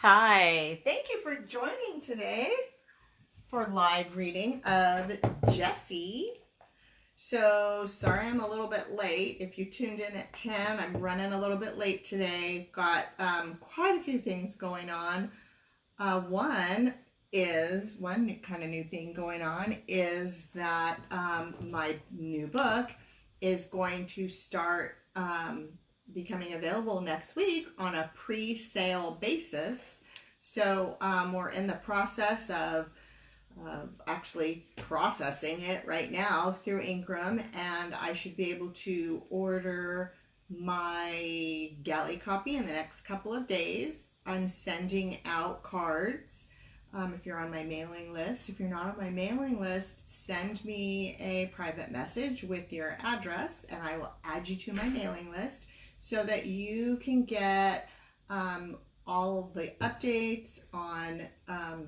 Hi, thank you for joining today for live reading of Jessie. So sorry I'm a little bit late. If you tuned in at 10, I'm running a little bit late today. Got quite a few things going on. One kind of new thing going on is that my new book is going to start becoming available next week on a pre-sale basis. So we're in the process of actually processing it right now through Ingram, and I should be able to order my galley copy in the next couple of days. I'm sending out cards if you're on my mailing list. If you're not on my mailing list, send me a private message with your address and I will add you to my mailing list so that you can get all of the updates on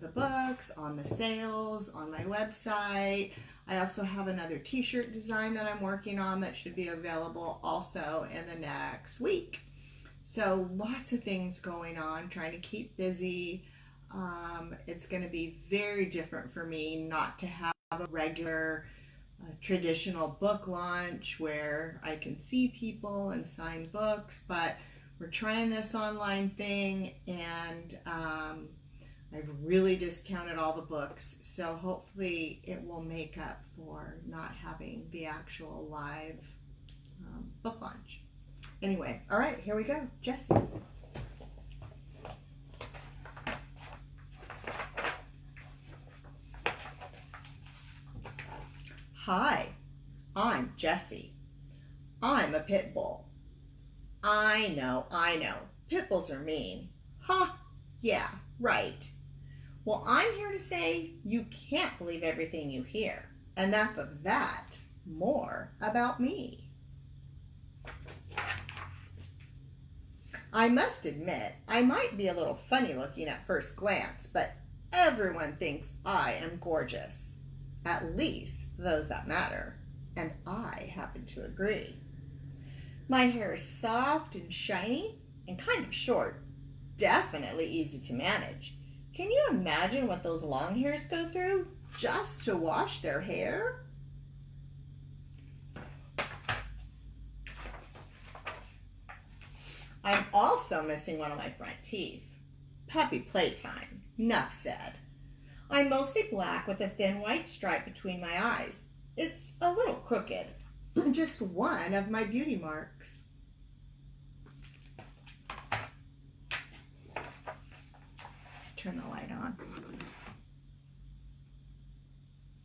the books, on the sales, on my website. I also have another t-shirt design that I'm working on that should be available also in the next week. So lots of things going on, trying to keep busy. It's going to be very different for me not to have a regular traditional book launch where I can see people and sign books, but we're trying this online thing, and I've really discounted all the books, so hopefully it will make up for not having the actual live book launch. Anyway, all right, here we go. Jessie. Hi, I'm Jessie. I'm a pit bull. I know. Pit bulls are mean. Ha! Yeah, right. Well, I'm here to say you can't believe everything you hear. Enough of that. More about me. I must admit, I might be a little funny looking at first glance, but everyone thinks I am gorgeous. At least those that matter. And I happen to agree. My hair is soft and shiny and kind of short. Definitely easy to manage. Can you imagine what those long hairs go through just to wash their hair? I'm also missing one of my front teeth. Puppy playtime. Nuff said. I'm mostly black with a thin white stripe between my eyes. It's a little crooked. Just one of my beauty marks. Turn the light on.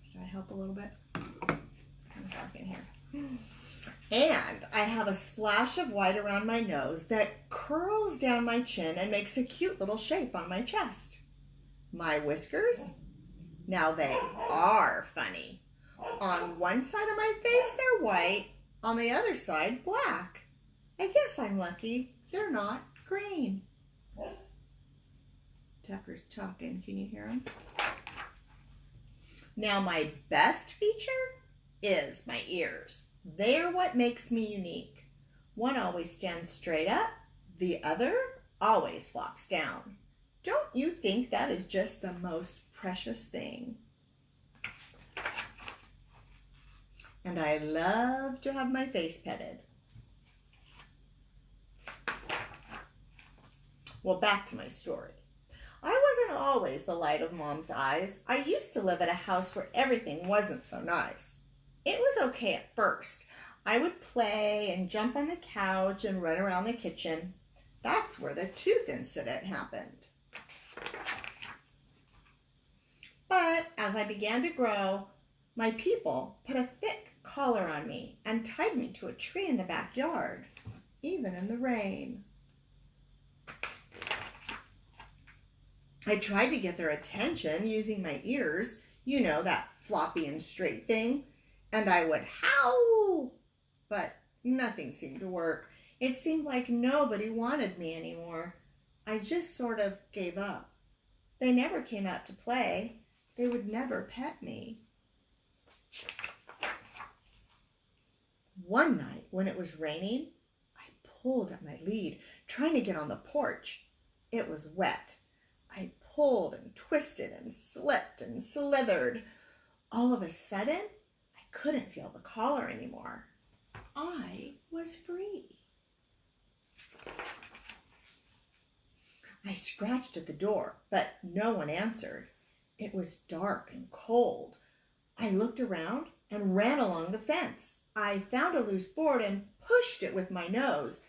Does that help a little bit? It's kind of dark in here. And I have a splash of white around my nose that curls down my chin and makes a cute little shape on my chest. My whiskers? Now they are funny. On one side of my face, they're white. On the other side, black. I guess I'm lucky they're not green. Tucker's talking. Can you hear him? Now, my best feature is my ears. They're what makes me unique. One always stands straight up. The other always flops down. Don't you think that is just the most precious thing? And I love to have my face petted. Well, back to my story. I wasn't always the light of Mom's eyes. I used to live at a house where everything wasn't so nice. It was okay at first. I would play and jump on the couch and run around the kitchen. That's where the tooth incident happened. But as I began to grow, my people put a thick collar on me and tied me to a tree in the backyard, even in the rain. I tried to get their attention using my ears, you know, that floppy and straight thing, and I would howl, but nothing seemed to work. It seemed like nobody wanted me anymore. I just sort of gave up. They never came out to play. They would never pet me. One night when it was raining, I pulled at my lead, trying to get on the porch. It was wet. pulled and twisted and slipped and slithered. All of a sudden, I couldn't feel the collar anymore. I was free. I scratched at the door, but no one answered. It was dark and cold. I looked around and ran along the fence. I found a loose board and pushed it with my nose.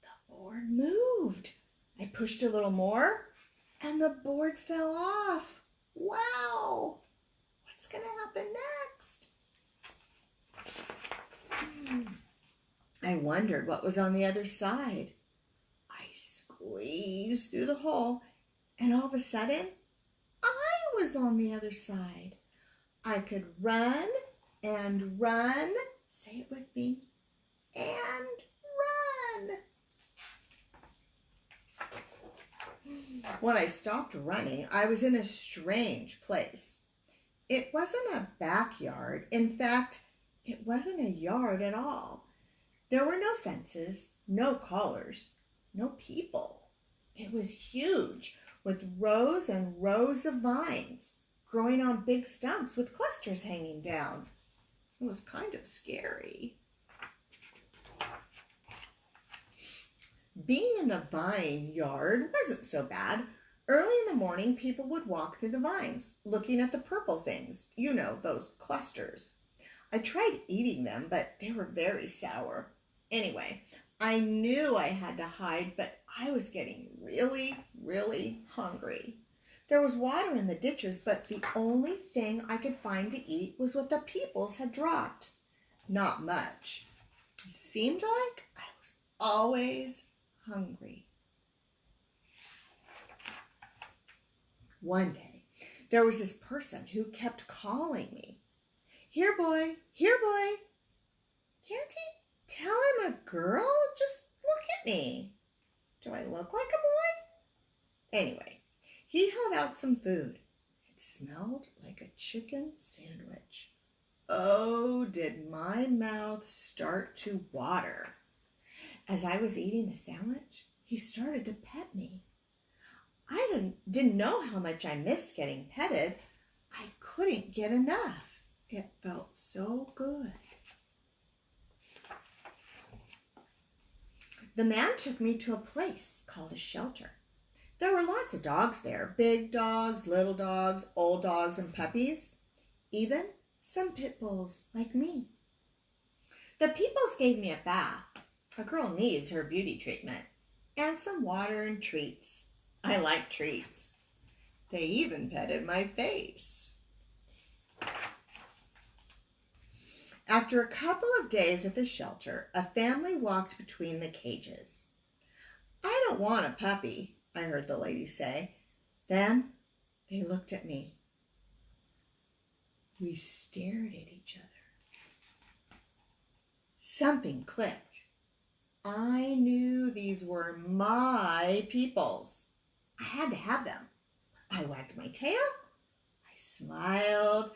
The board moved. I pushed a little more, and the board fell off. Wow! What's going to happen next? I wondered what was on the other side. I squeezed through the hole, and all of a sudden, I was on the other side. I could run and run, say it with me, and run. When I stopped running, I was in a strange place. It wasn't a backyard. In fact, it wasn't a yard at all. There were no fences, no collars, no people. It was huge, with rows and rows of vines growing on big stumps with clusters hanging down. It was kind of scary. Being in the vine yard wasn't so bad. Early in the morning, people would walk through the vines, looking at the purple things. You know, those clusters. I tried eating them, but they were very sour. Anyway, I knew I had to hide, but I was getting really, really hungry. There was water in the ditches, but the only thing I could find to eat was what the peoples had dropped. Not much. It seemed like I was always hungry. One day, there was this person who kept calling me. Here, boy, here, boy. Can't he tell I'm a girl? Just look at me. Do I look like a boy? Anyway, he held out some food. It smelled like a chicken sandwich. Oh, did my mouth start to water. As I was eating the sandwich, he started to pet me. I didn't know how much I missed getting petted. I couldn't get enough. It felt so good. The man took me to a place called a shelter. There were lots of dogs there, big dogs, little dogs, old dogs, and puppies, even some pit bulls like me. The peoples gave me a bath. A girl needs her beauty treatment, and some water and treats. I like treats. They even petted my face. After a couple of days at the shelter, a family walked between the cages. I don't want a puppy, I heard the lady say. Then they looked at me. We stared at each other. Something clicked. I knew these were my peoples. I had to have them. I wagged my tail. I smiled.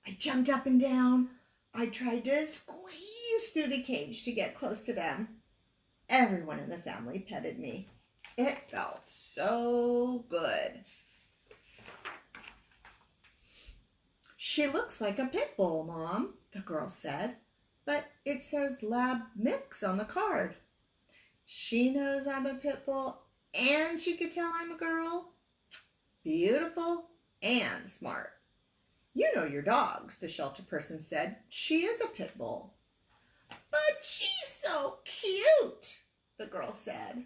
I jumped up and down. I tried to squeeze through the cage to get close to them. Everyone in the family petted me. It felt so good. She looks like a pit bull, Mom, the girl said, but it says lab mix on the card. She knows I'm a pit bull and she could tell I'm a girl. Beautiful and smart. You know your dogs, the shelter person said. She is a pit bull. But she's so cute, the girl said.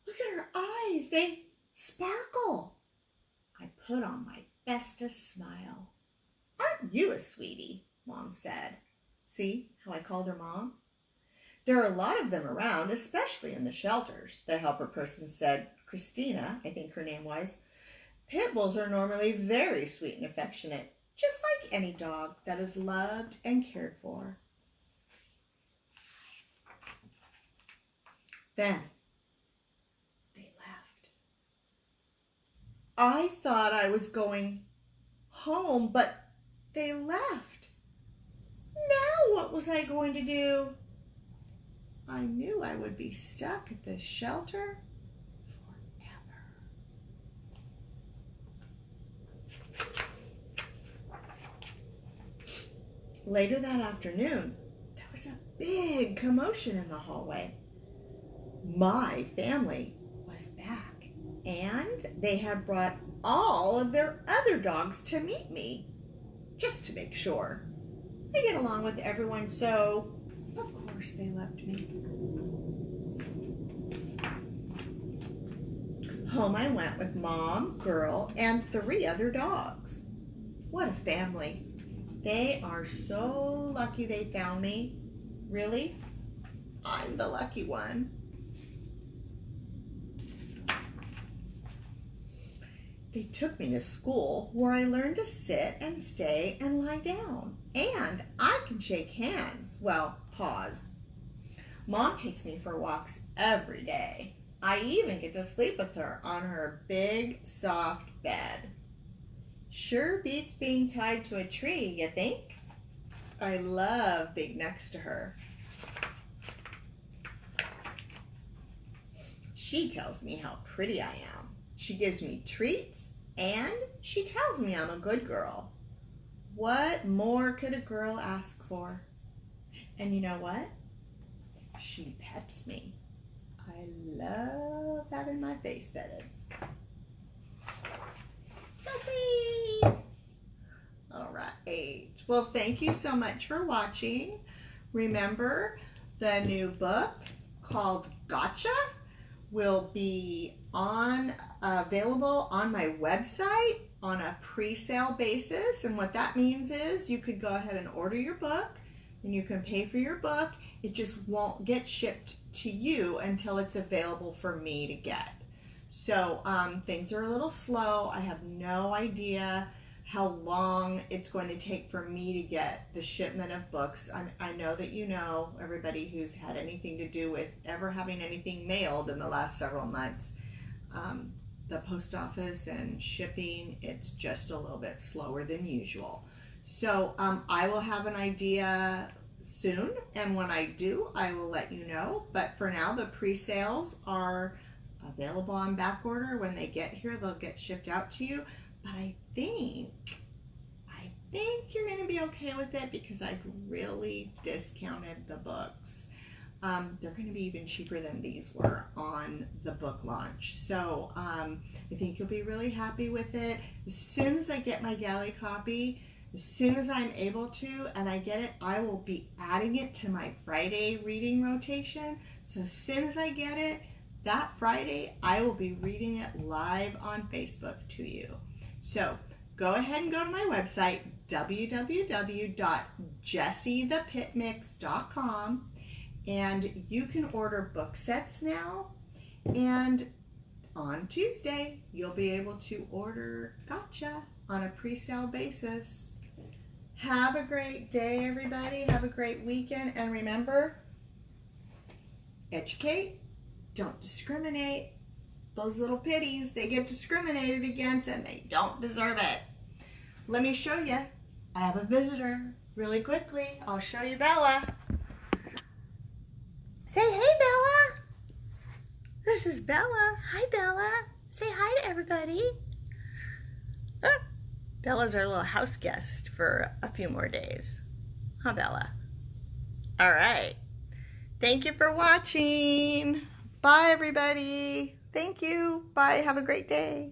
Look at her eyes. They sparkle. I put on my bestest smile. Aren't you a sweetie? Mom said. See how I called her Mom? There are a lot of them around, especially in the shelters, the helper person said. Christina, I think her name was. Pit bulls are normally very sweet and affectionate, just like any dog that is loved and cared for. Then they left. I thought I was going home, but they left. Now what was I going to do? I knew I would be stuck at this shelter forever. Later that afternoon, there was a big commotion in the hallway. My family was back, and they had brought all of their other dogs to meet me, just to make sure. I get along with everyone, so of course they loved me. Home I went with Mom, Girl, and 3 other dogs. What a family. They are so lucky they found me. Really, I'm the lucky one. They took me to school where I learned to sit and stay and lie down. And I can shake hands. Well, paws. Mom takes me for walks every day. I even get to sleep with her on her big, soft bed. Sure beats being tied to a tree, you think? I love being next to her. She tells me how pretty I am. She gives me treats, and she tells me I'm a good girl. What more could a girl ask for? And you know what? She pets me. I love having my face petted. Jessie! All right. Well, thank you so much for watching. Remember, the new book called Gotcha will be available on my website on a pre-sale basis. And what that means is you could go ahead and order your book and you can pay for your book. It just won't get shipped to you until it's available for me to get. So things are a little slow. I have no idea how long it's going to take for me to get the shipment of books. I know that you know, everybody who's had anything to do with ever having anything mailed in the last several months, the post office and shipping, it's just a little bit slower than usual. So I will have an idea soon, and when I do, I will let you know. But for now, the pre-sales are available on back order. When they get here, they'll get shipped out to you. But I think you're going to be okay with it because I've really discounted the books. They're going to be even cheaper than these were on the book launch. So I think you'll be really happy with it. As soon as I get my galley copy, as soon as I'm able to and I get it, I will be adding it to my Friday reading rotation. So as soon as I get it, that Friday, I will be reading it live on Facebook to you. So go ahead and go to my website, www.jessiethepitmix.com, and you can order book sets now. And on Tuesday, you'll be able to order Gotcha on a pre-sale basis. Have a great day, everybody. Have a great weekend. And remember, educate, don't discriminate. Those little pitties, they get discriminated against and they don't deserve it. Let me show you. I have a visitor really quickly. I'll show you Bella. Say, hey, Bella. This is Bella. Hi, Bella. Say hi to everybody. Bella's our little house guest for a few more days. Huh, Bella? All right. Thank you for watching. Bye, everybody. Thank you. Bye. Have a great day.